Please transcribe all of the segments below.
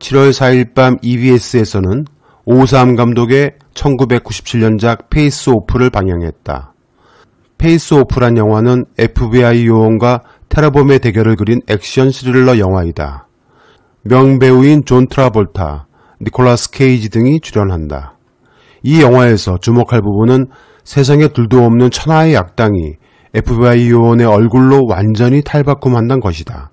7월 4일 밤 EBS에서는 오삼 감독의 1997년작 페이스 오프를 방영했다. 페이스 오프란 영화는 FBI 요원과 테러범의 대결을 그린 액션 스릴러 영화이다. 명배우인 존 트라볼타, 니콜라스 케이지 등이 출연한다. 이 영화에서 주목할 부분은 세상에 둘도 없는 천하의 악당이 FBI 요원의 얼굴로 완전히 탈바꿈한다는 것이다.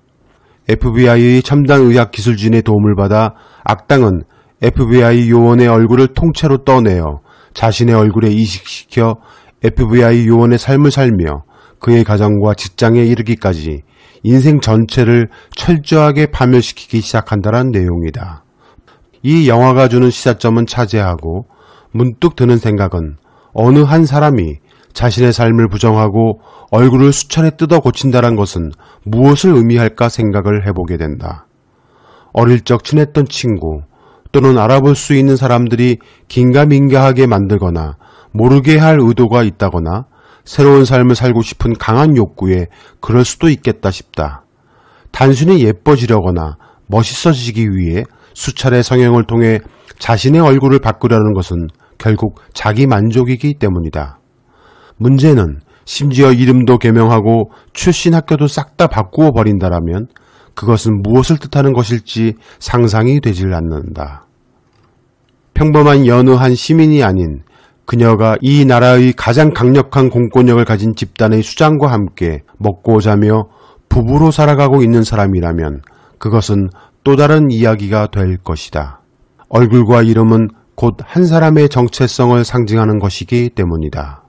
FBI의 첨단 의학 기술진의 도움을 받아 악당은 FBI 요원의 얼굴을 통째로 떠내어 자신의 얼굴에 이식시켜 FBI 요원의 삶을 살며 그의 가정과 직장에 이르기까지 인생 전체를 철저하게 파멸시키기 시작한다는 내용이다. 이 영화가 주는 시사점은 차지하고 문득 드는 생각은 어느 한 사람이 자신의 삶을 부정하고 얼굴을 수차례 뜯어 고친다는 것은 무엇을 의미할까 생각을 해보게 된다. 어릴 적 친했던 친구 또는 알아볼 수 있는 사람들이 긴가민가하게 만들거나 모르게 할 의도가 있다거나 새로운 삶을 살고 싶은 강한 욕구에 그럴 수도 있겠다 싶다. 단순히 예뻐지려거나 멋있어지기 위해 수차례 성형을 통해 자신의 얼굴을 바꾸려는 것은 결국 자기 만족이기 때문이다. 문제는 심지어 이름도 개명하고 출신 학교도 싹 다 바꾸어 버린다라면 그것은 무엇을 뜻하는 것일지 상상이 되질 않는다. 평범한 여느 한 시민이 아닌 그녀가 이 나라의 가장 강력한 공권력을 가진 집단의 수장과 함께 먹고 자며 부부로 살아가고 있는 사람이라면 그것은 또 다른 이야기가 될 것이다. 얼굴과 이름은 곧 한 사람의 정체성을 상징하는 것이기 때문이다.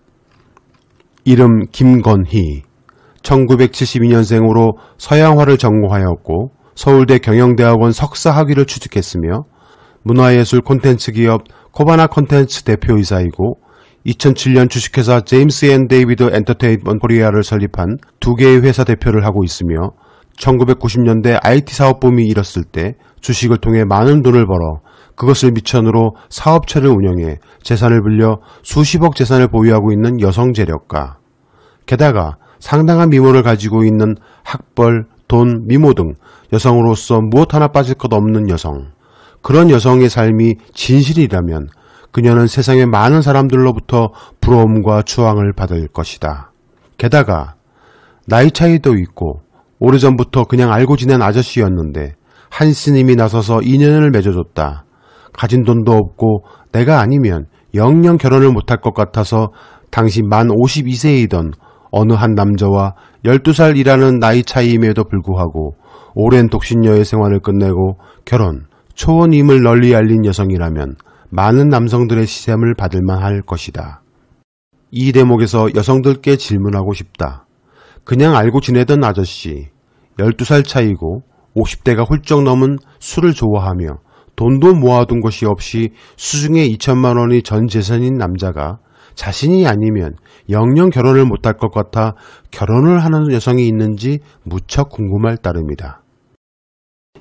이름 김건희, 1972년생으로 서양화를 전공하였고 서울대 경영대학원 석사학위를 취득했으며 문화예술 콘텐츠 기업 코바나 콘텐츠 대표이사이고 2007년 주식회사 제임스 앤 데이비드 엔터테인먼트 코리아를 설립한 두 개의 회사 대표를 하고 있으며 1990년대 IT 사업붐이 일었을 때 주식을 통해 많은 돈을 벌어 그것을 미천으로 사업체를 운영해 재산을 불려 수십억 재산을 보유하고 있는 여성 재력가. 게다가 상당한 미모를 가지고 있는 학벌, 돈, 미모 등 여성으로서 무엇 하나 빠질 것 없는 여성. 그런 여성의 삶이 진실이라면 그녀는 세상의 많은 사람들로부터 부러움과 추앙을 받을 것이다. 게다가 나이 차이도 있고 오래전부터 그냥 알고 지낸 아저씨였는데 한 스님이 나서서 인연을 맺어줬다. 가진 돈도 없고 내가 아니면 영영 결혼을 못할 것 같아서 당시 만 52세이던 어느 한 남자와 12살 일하는 나이 차이임에도 불구하고 오랜 독신녀의 생활을 끝내고 결혼, 초혼임을 널리 알린 여성이라면 많은 남성들의 시샘을 받을만 할 것이다. 이 대목에서 여성들께 질문하고 싶다. 그냥 알고 지내던 아저씨, 12살 차이고 50대가 훌쩍 넘은 술을 좋아하며 돈도 모아둔 것이 없이 수중에 2천만 원이 전 재산인 남자가 자신이 아니면 영영 결혼을 못할 것 같아 결혼을 하는 여성이 있는지 무척 궁금할 따름이다.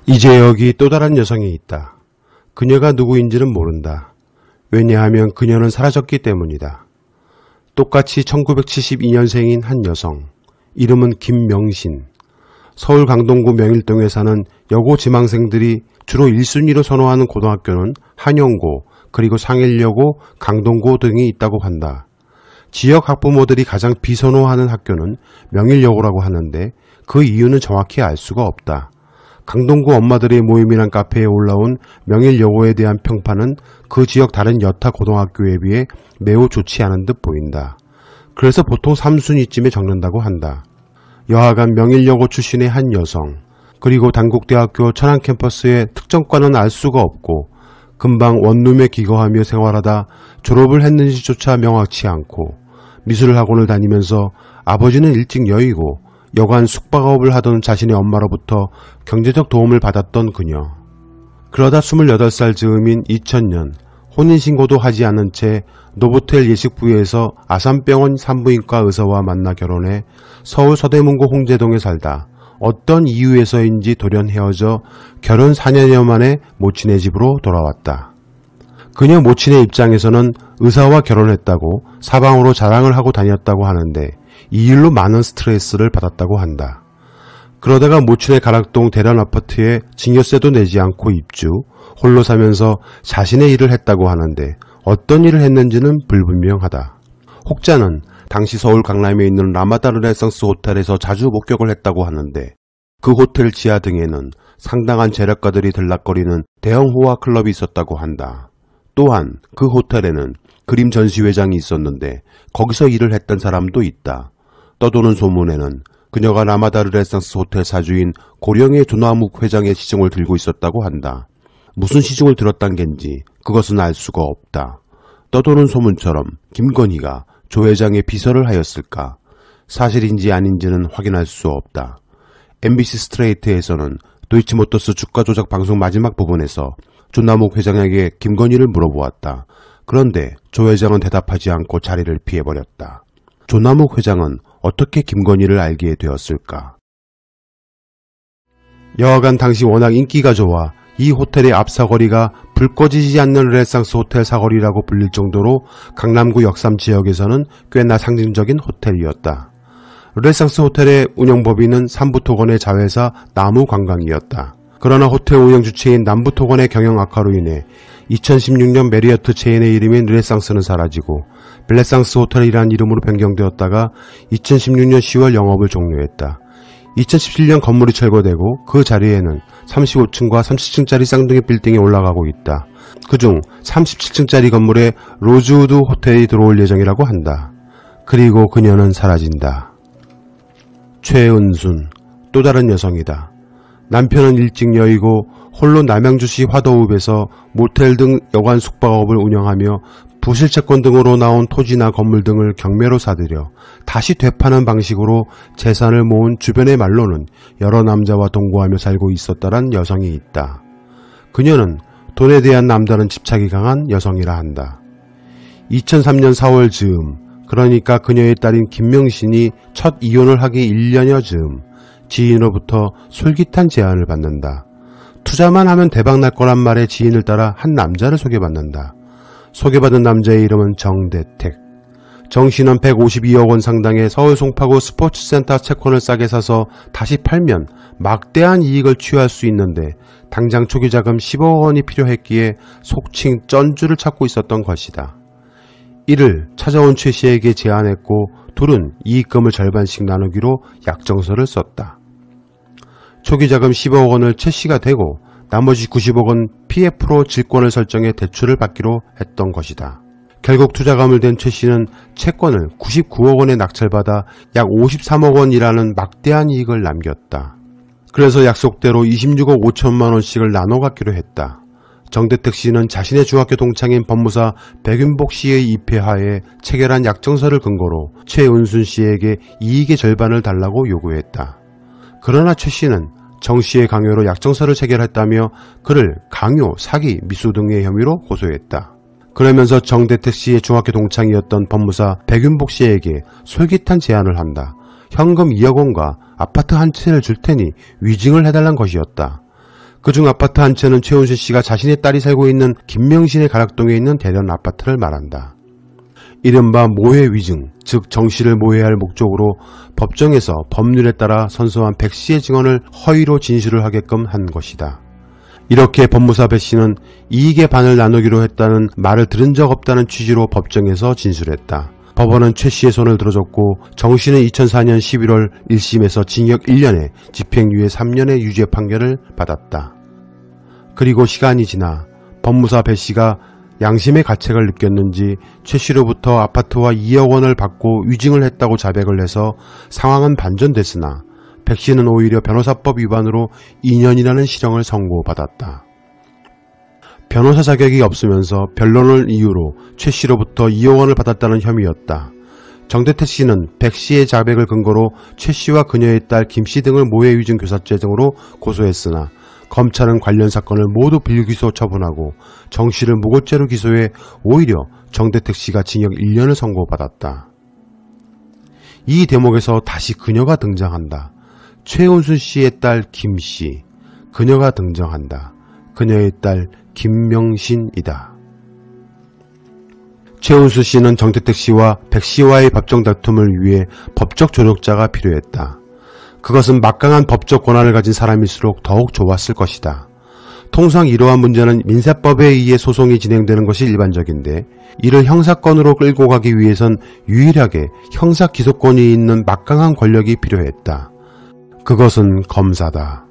이제 여기 또 다른 여성이 있다. 그녀가 누구인지는 모른다. 왜냐하면 그녀는 사라졌기 때문이다. 똑같이 1972년생인 한 여성. 이름은 김명신. 서울 강동구 명일동에 사는 여고 지망생들이 주로 1순위로 선호하는 고등학교는 한영고, 그리고 상일여고, 강동고 등이 있다고 한다. 지역 학부모들이 가장 비선호하는 학교는 명일여고라고 하는데 그 이유는 정확히 알 수가 없다. 강동구 엄마들의 모임이란 카페에 올라온 명일여고에 대한 평판은 그 지역 다른 여타 고등학교에 비해 매우 좋지 않은 듯 보인다. 그래서 보통 3순위쯤에 적는다고 한다. 여하간 명일여고 출신의 한 여성, 그리고 단국대학교 천안 캠퍼스의 특정과는 알 수가 없고 금방 원룸에 기거하며 생활하다 졸업을 했는지조차 명확치 않고 미술학원을 다니면서 아버지는 일찍 여의고 여관 숙박업을 하던 자신의 엄마로부터 경제적 도움을 받았던 그녀. 그러다 28살 즈음인 2000년 혼인신고도 하지 않은 채 노보텔 예식부에서 아산병원 산부인과 의사와 만나 결혼해 서울 서대문구 홍제동에 살다 어떤 이유에서인지 돌연 헤어져 결혼 4년여 만에 모친의 집으로 돌아왔다. 그녀 모친의 입장에서는 의사와 결혼했다고 사방으로 자랑을 하고 다녔다고 하는데 이 일로 많은 스트레스를 받았다고 한다. 그러다가 모춘의 가락동 대련 아파트에 증여세도 내지 않고 입주, 홀로 사면서 자신의 일을 했다고 하는데 어떤 일을 했는지는 불분명하다. 혹자는 당시 서울 강남에 있는 라마다 르네상스 호텔에서 자주 목격을 했다고 하는데 그 호텔 지하 등에는 상당한 재력가들이 들락거리는 대형 호화 클럽이 있었다고 한다. 또한 그 호텔에는 그림 전시회장이 있었는데 거기서 일을 했던 사람도 있다. 떠도는 소문에는 그녀가 라마다 르네상스 호텔 사주인 고령의 조남욱 회장의 시중을 들고 있었다고 한다. 무슨 시중을 들었단 겐지 그것은 알 수가 없다. 떠도는 소문처럼 김건희가 조 회장의 비서를 하였을까? 사실인지 아닌지는 확인할 수 없다. MBC 스트레이트에서는 도이치모터스 주가 조작 방송 마지막 부분에서 조남욱 회장에게 김건희를 물어보았다. 그런데 조 회장은 대답하지 않고 자리를 피해버렸다. 조남욱 회장은 어떻게 김건희를 알게 되었을까? 여하간 당시 워낙 인기가 좋아 이 호텔의 앞 사거리가 불 꺼지지 않는 르네상스 호텔 사거리라고 불릴 정도로 강남구 역삼 지역에서는 꽤나 상징적인 호텔이었다. 르네상스 호텔의 운영법인은 삼부토건의 자회사 남우관광이었다. 그러나 호텔 운영 주체인 남부토건의 경영 악화로 인해 2016년 메리어트 체인의 이름인 르네상스는 사라지고 블레상스 호텔이라는 이름으로 변경되었다가 2016년 10월 영업을 종료했다. 2017년 건물이 철거되고 그 자리에는 35층과 30층짜리 쌍둥이 빌딩이 올라가고 있다. 그중 37층짜리 건물에 로즈우드 호텔이 들어올 예정이라고 한다. 그리고 그녀는 사라진다. 최은순, 또 다른 여성이다. 남편은 일찍 여의고 홀로 남양주시 화도읍에서 모텔 등 여관 숙박업을 운영하며 부실채권 등으로 나온 토지나 건물 등을 경매로 사들여 다시 되파는 방식으로 재산을 모은 주변의 말로는 여러 남자와 동거하며 살고 있었다란 여성이 있다. 그녀는 돈에 대한 남다른 집착이 강한 여성이라 한다. 2003년 4월 즈음, 그러니까 그녀의 딸인 김명신이 첫 이혼을 하기 1년여 즈음 지인으로부터 솔깃한 제안을 받는다. 투자만 하면 대박날 거란 말에 지인을 따라 한 남자를 소개받는다. 소개받은 남자의 이름은 정대택. 정씨는 152억 원 상당의 서울 송파구 스포츠센터 채권을 싸게 사서 다시 팔면 막대한 이익을 취할 수 있는데 당장 초기 자금 10억 원이 필요했기에 속칭 쩐주를 찾고 있었던 것이다. 이를 찾아온 최 씨에게 제안했고 둘은 이익금을 절반씩 나누기로 약정서를 썼다. 초기 자금 10억 원을 최 씨가 대고 나머지 90억 원 PF로 질권을 설정해 대출을 받기로 했던 것이다. 결국 투자금을 댄 최 씨는 채권을 99억 원에 낙찰받아 약 53억 원이라는 막대한 이익을 남겼다. 그래서 약속대로 26억 5천만 원씩을 나눠 갖기로 했다. 정대택 씨는 자신의 중학교 동창인 법무사 백윤복 씨의 입회하에 체결한 약정서를 근거로 최은순 씨에게 이익의 절반을 달라고 요구했다. 그러나 최 씨는 정 씨의 강요로 약정서를 체결했다며 그를 강요, 사기, 미수 등의 혐의로 고소했다. 그러면서 정대택 씨의 중학교 동창이었던 법무사 백윤복 씨에게 솔깃한 제안을 한다. 현금 2억 원과 아파트 한 채를 줄 테니 위증을 해달란 것이었다. 그중 아파트 한 채는 최은순 씨가 자신의 딸이 살고 있는 김명신의 가락동에 있는 대련 아파트를 말한다. 이른바 모해 위증, 즉 정씨를 모해할 목적으로 법정에서 법률에 따라 선서한 백 씨의 증언을 허위로 진술을 하게끔 한 것이다. 이렇게 법무사 백 씨는 이익의 반을 나누기로 했다는 말을 들은 적 없다는 취지로 법정에서 진술했다. 법원은 최 씨의 손을 들어줬고 정 씨는 2004년 11월 1심에서 징역 1년에 집행유예 3년의 유죄 판결을 받았다. 그리고 시간이 지나 법무사 백 씨가 양심의 가책을 느꼈는지 최 씨로부터 아파트와 2억 원을 받고 위증을 했다고 자백을 해서 상황은 반전됐으나 백 씨는 오히려 변호사법 위반으로 2년이라는 실형을 선고받았다. 변호사 자격이 없으면서 변론을 이유로 최 씨로부터 2억 원을 받았다는 혐의였다. 정대택 씨는 백 씨의 자백을 근거로 최 씨와 그녀의 딸 김 씨 등을 모해 위증 교사죄 등으로 고소했으나 검찰은 관련 사건을 모두 불기소 처분하고 정 씨를 무고죄로 기소해 오히려 정대택 씨가 징역 1년을 선고받았다. 이 대목에서 다시 그녀가 등장한다. 최은순 씨의 딸 김 씨, 그녀가 등장한다. 그녀의 딸 김명신이다. 최은순 씨는 정대택 씨와 백 씨와의 법정 다툼을 위해 법적 조력자가 필요했다. 그것은 막강한 법적 권한을 가진 사람일수록 더욱 좋았을 것이다. 통상 이러한 문제는 민사법에 의해 소송이 진행되는 것이 일반적인데 이를 형사건으로 끌고 가기 위해선 유일하게 형사 기소권이 있는 막강한 권력이 필요했다. 그것은 검사다.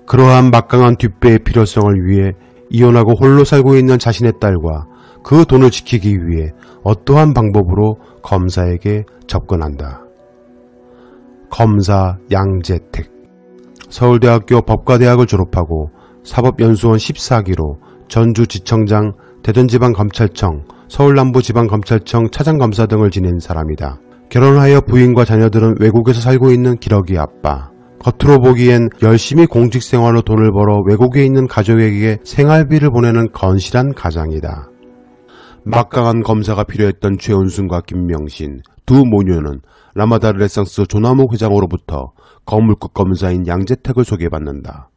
그러한 막강한 뒷배의 필요성을 위해 이혼하고 홀로 살고 있는 자신의 딸과 그 돈을 지키기 위해 어떠한 방법으로 검사에게 접근한다. 검사 양재택. 서울대학교 법과대학을 졸업하고 사법연수원 14기로 전주지청장, 대전지방검찰청, 서울남부지방검찰청 차장검사 등을 지낸 사람이다. 결혼하여 부인과 자녀들은 외국에서 살고 있는 기러기 아빠. 겉으로 보기엔 열심히 공직생활로 돈을 벌어 외국에 있는 가족에게 생활비를 보내는 건실한 가장이다. 막강한 검사가 필요했던 최은순과 김명신 두 모녀는 라마다 르네상스 조남욱 회장으로부터 거물급 검사인 양재택을 소개받는다.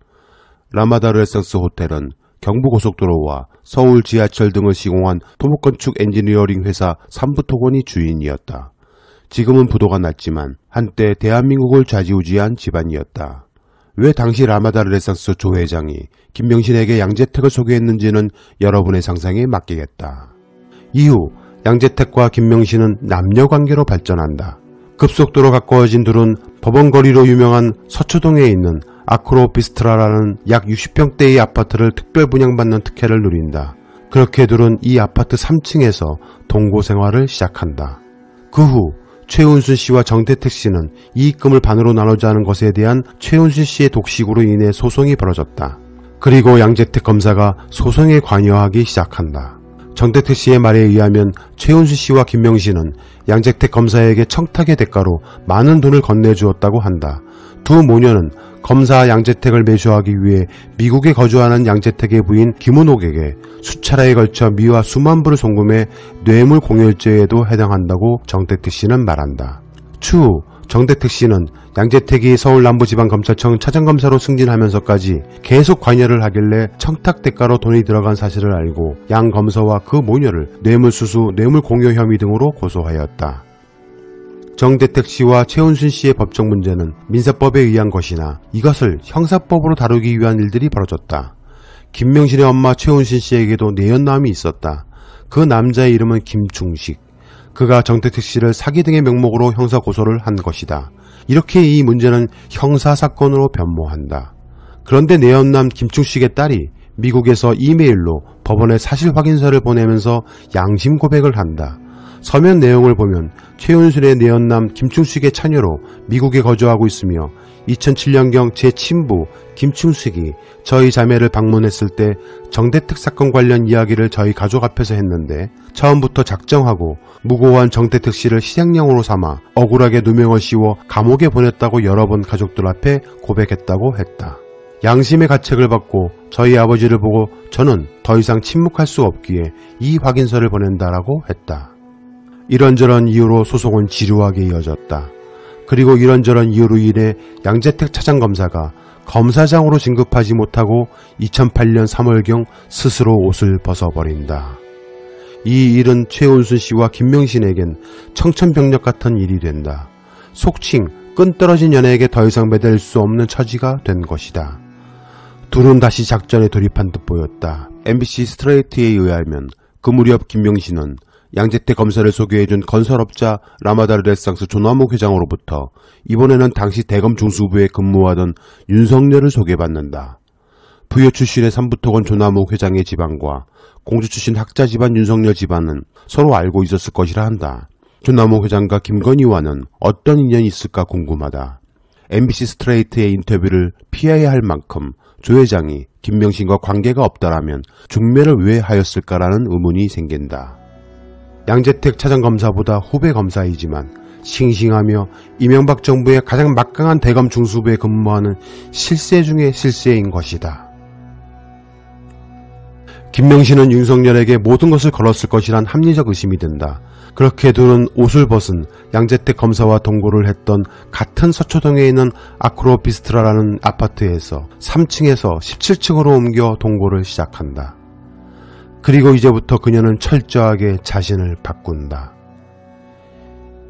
라마다 르네상스 호텔은 경부고속도로와 서울 지하철 등을 시공한 토목건축 엔지니어링 회사 삼부토건이 주인이었다. 지금은 부도가 났지만 한때 대한민국을 좌지우지한 집안이었다. 왜 당시 라마다 르네상스 조 회장이 김명신에게 양재택을 소개했는지는 여러분의 상상에 맡기겠다. 이후 양재택과 김명신은 남녀관계로 발전한다. 급속도로 가까워진 둘은 법원거리로 유명한 서초동에 있는 아크로비스트라라는 약 60평대의 아파트를 특별 분양받는 특혜를 누린다. 그렇게 둘은 이 아파트 3층에서 동거 생활을 시작한다. 그 후 최은순 씨와 정태택 씨는 이익금을 반으로 나누자는 것에 대한 최은순 씨의 독식으로 인해 소송이 벌어졌다. 그리고 양재택 검사가 소송에 관여하기 시작한다. 정태택 씨의 말에 의하면 최은순 씨와 김명신은 양재택 검사에게 청탁의 대가로 많은 돈을 건네주었다고 한다. 두 모녀는 검사 양재택을 매수하기 위해 미국에 거주하는 양재택의 부인 김은옥에게 수차례에 걸쳐 미화 수만 불을 송금해 뇌물 공여죄에도 해당한다고 정태택 씨는 말한다. 추후 정태택 씨는 양재택이 서울남부지방검찰청 차장검사로 승진하면서까지 계속 관여를 하길래 청탁 대가로 돈이 들어간 사실을 알고 양 검사와 그 모녀를 뇌물수수, 뇌물공여 혐의 등으로 고소하였다. 정태택 씨와 최은순 씨의 법적 문제는 민사법에 의한 것이나 이것을 형사법으로 다루기 위한 일들이 벌어졌다. 김명신의 엄마 최은순 씨에게도 내연남이 있었다. 그 남자의 이름은 김충식. 그가 정태택 씨를 사기 등의 명목으로 형사고소를 한 것이다. 이렇게 이 문제는 형사사건으로 변모한다. 그런데 내연남 김충식의 딸이 미국에서 이메일로 법원에 사실 확인서를 보내면서 양심 고백을 한다. 서면 내용을 보면 최은순의 내연남 김충식의 차녀로 미국에 거주하고 있으며 2007년경 제 친부 김충식이 저희 자매를 방문했을 때 정태택 사건 관련 이야기를 저희 가족 앞에서 했는데 처음부터 작정하고 무고한 정태택 씨를 희생양으로 삼아 억울하게 누명을 씌워 감옥에 보냈다고 여러 번 가족들 앞에 고백했다고 했다. 양심의 가책을 받고 저희 아버지를 보고 저는 더 이상 침묵할 수 없기에 이 확인서를 보낸다라고 했다. 이런저런 이유로 소송은 지루하게 이어졌다. 그리고 이런저런 이유로 인해 양재택 차장검사가 검사장으로 진급하지 못하고 2008년 3월경 스스로 옷을 벗어버린다. 이 일은 최은순 씨와 김명신에겐 청천벽력 같은 일이 된다. 속칭 끈떨어진 연애에게 더 이상 매달릴 수 없는 처지가 된 것이다. 둘은 다시 작전에 돌입한 듯 보였다. MBC 스트레이트에 의하면 그 무렵 김명신은 양재택 검사를 소개해준 건설업자 라마다 르네상스 조남욱 회장으로부터 이번에는 당시 대검 중수부에 근무하던 윤석열을 소개받는다. 부여 출신의 삼부토건 조남욱 회장의 집안과 공주 출신 학자 집안 윤석열 집안은 서로 알고 있었을 것이라 한다. 조남욱 회장과 김건희와는 어떤 인연이 있을까 궁금하다. MBC 스트레이트의 인터뷰를 피해야 할 만큼 조 회장이 김명신과 관계가 없다라면 중매를 왜 하였을까라는 의문이 생긴다. 양재택 차장검사보다 후배 검사이지만 싱싱하며 이명박 정부의 가장 막강한 대검 중수부에 근무하는 실세 중의 실세인 것이다. 김명신은 윤석열에게 모든 것을 걸었을 것이란 합리적 의심이 든다. 그렇게 둘은 옷을 벗은 양재택 검사와 동거를 했던 같은 서초동에 있는 아크로비스트라라는 아파트에서 3층에서 17층으로 옮겨 동거를 시작한다. 그리고 이제부터 그녀는 철저하게 자신을 바꾼다.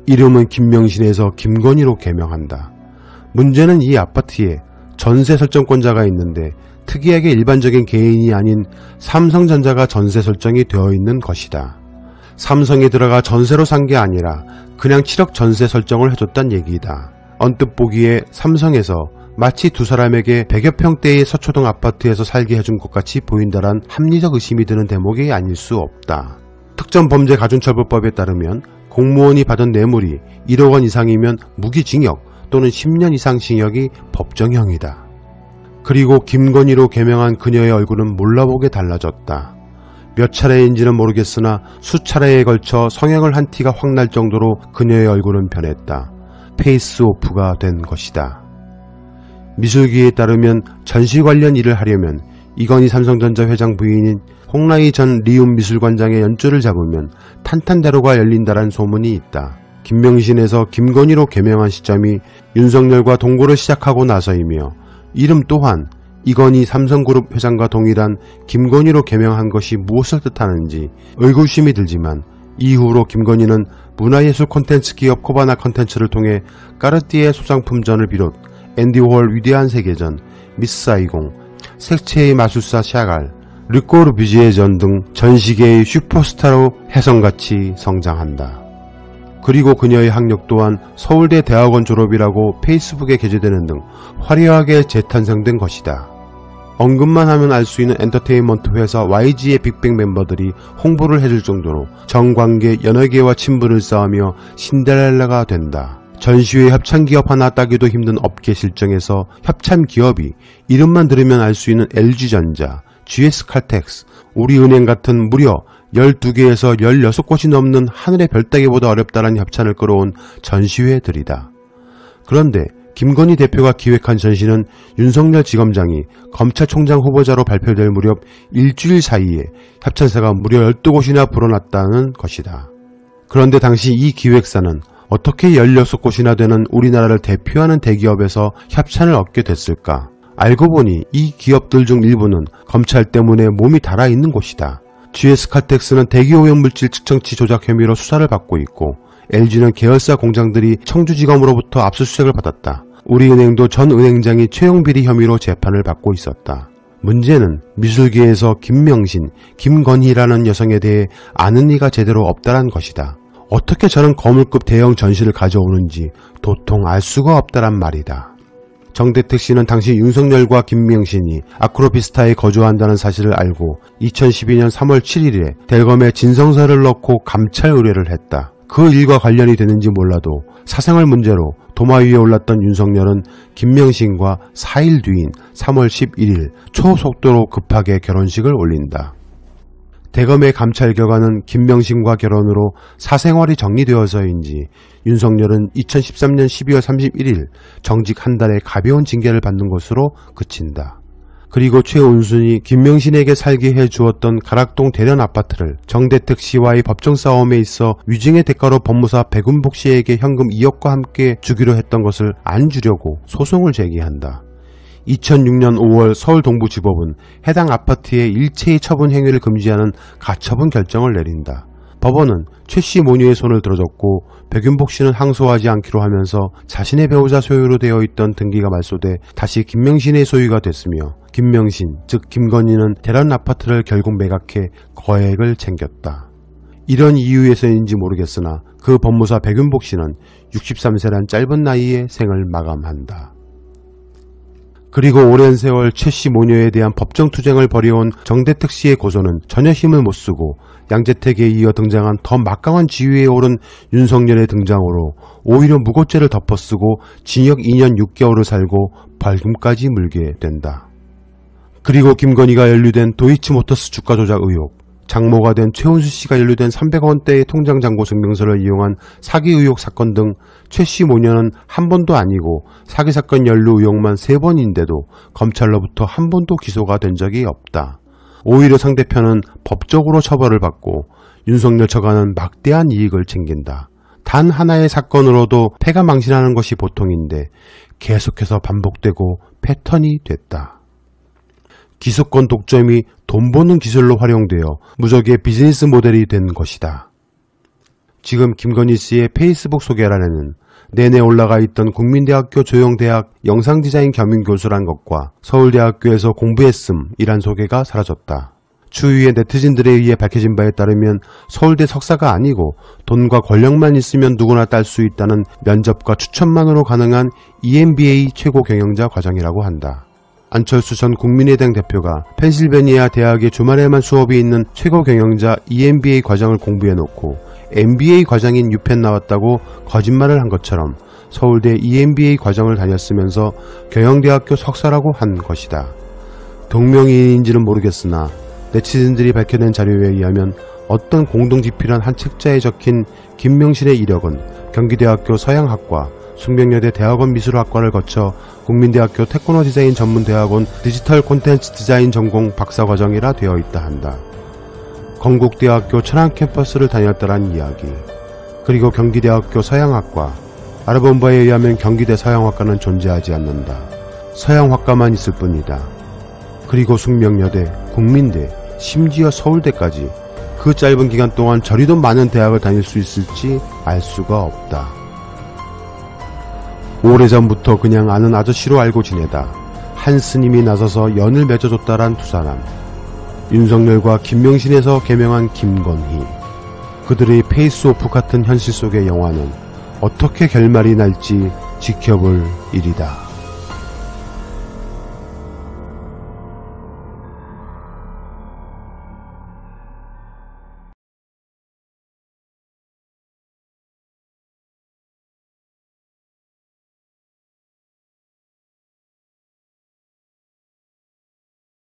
이름은 김명신에서 김건희로 개명한다. 문제는 이 아파트에 전세 설정권자가 있는데 특이하게 일반적인 개인이 아닌 삼성전자가 전세 설정이 되어 있는 것이다. 삼성이 들어가 전세로 산 게 아니라 그냥 7억 전세 설정을 해줬단 얘기다. 언뜻 보기에 삼성에서 마치 두 사람에게 100여 평대의 서초동 아파트에서 살게 해준 것 같이 보인다란 합리적 의심이 드는 대목이 아닐 수 없다. 특정범죄가중처벌법에 따르면 공무원이 받은 뇌물이 1억 원 이상이면 무기징역 또는 10년 이상 징역이 법정형이다. 그리고 김건희로 개명한 그녀의 얼굴은 몰라보게 달라졌다. 몇 차례인지는 모르겠으나 수차례에 걸쳐 성형을 한 티가 확 날 정도로 그녀의 얼굴은 변했다. 페이스오프가 된 것이다. 미술기에 따르면 전시 관련 일을 하려면 이건희 삼성전자 회장 부인인 홍라희 전 리움미술관장의 연주를 잡으면 탄탄대로가 열린다란 소문이 있다. 김명신에서 김건희로 개명한 시점이 윤석열과 동거를 시작하고 나서이며 이름 또한 이건희 삼성그룹 회장과 동일한 김건희로 개명한 것이 무엇을 뜻하는지 의구심이 들지만 이후로 김건희는 문화예술 콘텐츠 기업 코바나 콘텐츠를 통해 까르띠에 소장품전을 비롯 앤디 워홀 위대한 세계전, 미스 사이공, 색채의 마술사 샤갈, 르꼬르 뷰지에전 등 전시계의 슈퍼스타로 혜성같이 성장한다. 그리고 그녀의 학력 또한 서울대 대학원 졸업이라고 페이스북에 게재되는 등 화려하게 재탄생된 것이다. 언급만 하면 알 수 있는 엔터테인먼트 회사 YG의 빅뱅 멤버들이 홍보를 해줄 정도로 정관계 연예계와 친분을 쌓으며 신데렐라가 된다. 전시회 협찬기업 하나 따기도 힘든 업계 실정에서 협찬기업이 이름만 들으면 알 수 있는 LG전자, GS칼텍스, 우리은행 같은 무려 12개에서 16곳이 넘는 하늘의 별 따기보다 어렵다는 협찬을 끌어온 전시회들이다. 그런데 김건희 대표가 기획한 전시는 윤석열 지검장이 검찰총장 후보자로 발표될 무렵 일주일 사이에 협찬사가 무려 12곳이나 불어났다는 것이다. 그런데 당시 이 기획사는 어떻게 16곳이나 되는 우리나라를 대표하는 대기업에서 협찬을 얻게 됐을까? 알고 보니 이 기업들 중 일부는 검찰 때문에 몸이 달아있는 곳이다. GS칼텍스는 대기오염물질 측정치 조작 혐의로 수사를 받고 있고 LG는 계열사 공장들이 청주지검으로부터 압수수색을 받았다. 우리은행도 전 은행장이 채용비리 혐의로 재판을 받고 있었다. 문제는 미술계에서 김명신, 김건희라는 여성에 대해 아는 이가 제대로 없다란 것이다. 어떻게 저런 거물급 대형 전시를 가져오는지 도통 알 수가 없다란 말이다. 정대택 씨는 당시 윤석열과 김명신이 아크로비스타에 거주한다는 사실을 알고 2012년 3월 7일에 델검에 진성서를 넣고 감찰 의뢰를 했다. 그 일과 관련이 되는지 몰라도 사생활 문제로 도마 위에 올랐던 윤석열은 김명신과 4일 뒤인 3월 11일 초속도로 급하게 결혼식을 올린다. 대검의 감찰 결과는 김명신과 결혼으로 사생활이 정리되어서인지 윤석열은 2013년 12월 31일 정직 한 달의 가벼운 징계를 받는 것으로 그친다. 그리고 최은순이 김명신에게 살게 해주었던 가락동 대련 아파트를 정대택 씨와의 법정 싸움에 있어 위증의 대가로 법무사 백운복 씨에게 현금 2억과 함께 주기로 했던 것을 안 주려고 소송을 제기한다. 2006년 5월 서울동부지법은 해당 아파트의 일체의 처분 행위를 금지하는 가처분 결정을 내린다. 법원은 최 씨 모녀의 손을 들어줬고 백윤복 씨는 항소하지 않기로 하면서 자신의 배우자 소유로 되어 있던 등기가 말소돼 다시 김명신의 소유가 됐으며 김명신, 즉 김건희는 대련 아파트를 결국 매각해 거액을 챙겼다. 이런 이유에서인지 모르겠으나 그 법무사 백윤복 씨는 63세란 짧은 나이에 생을 마감한다. 그리고 오랜 세월 최 씨 모녀에 대한 법정 투쟁을 벌여온 정대택 씨의 고소는 전혀 힘을 못 쓰고 양재택에 이어 등장한 더 막강한 지위에 오른 윤석열의 등장으로 오히려 무고죄를 덮어쓰고 징역 2년 6개월을 살고 벌금까지 물게 된다. 그리고 김건희가 연루된 도이치모터스 주가 조작 의혹, 장모가 된 최은수 씨가 연루된 300원대의 통장 잔고 증명서를 이용한 사기 의혹 사건 등 최 씨 모녀는 한 번도 아니고 사기 사건 연루 의혹만 3번인데도 검찰로부터 한 번도 기소가 된 적이 없다. 오히려 상대편은 법적으로 처벌을 받고 윤석열 처가는 막대한 이익을 챙긴다. 단 하나의 사건으로도 패가 망신하는 것이 보통인데 계속해서 반복되고 패턴이 됐다. 기소권 독점이 돈 버는 기술로 활용되어 무적의 비즈니스 모델이 된 것이다. 지금 김건희 씨의 페이스북 소개란에는 내내 올라가 있던 국민대학교 조영대학 영상디자인 겸임교수란 것과 서울대학교에서 공부했음이란 소개가 사라졌다. 추위에 네티즌들에 의해 밝혀진 바에 따르면 서울대 석사가 아니고 돈과 권력만 있으면 누구나 딸 수 있다는 면접과 추천만으로 가능한 EMBA 최고 경영자 과정이라고 한다. 안철수 전 국민의당 대표가 펜실베니아 대학의 주말에만 수업이 있는 최고 경영자 EMBA 과정을 공부해놓고 MBA 과정인 유펜 나왔다고 거짓말을 한 것처럼 서울대 EMBA 과정을 다녔으면서 경영대학교 석사라고 한 것이다. 동명이인인지는 모르겠으나 네티즌들이 밝혀낸 자료에 의하면 어떤 공동집필한 한 책자에 적힌 김명신의 이력은 경기대학교 서양학과, 숙명여대 대학원 미술학과를 거쳐 국민대학교 태권도 디자인 전문대학원 디지털 콘텐츠 디자인 전공 박사과정이라 되어 있다 한다. 건국대학교 천안 캠퍼스를 다녔다란 이야기, 그리고 경기대학교 서양학과, 알아본 바에 의하면 경기대 서양학과는 존재하지 않는다. 서양학과만 있을 뿐이다. 그리고 숙명여대, 국민대, 심지어 서울대까지 그 짧은 기간 동안 저리도 많은 대학을 다닐 수 있을지 알 수가 없다. 오래전부터 그냥 아는 아저씨로 알고 지내다 한 스님이 나서서 연을 맺어줬다란 두 사람, 윤석열과 김명신에서 개명한 김건희, 그들의 페이스오프 같은 현실 속의 영화는 어떻게 결말이 날지 지켜볼 일이다.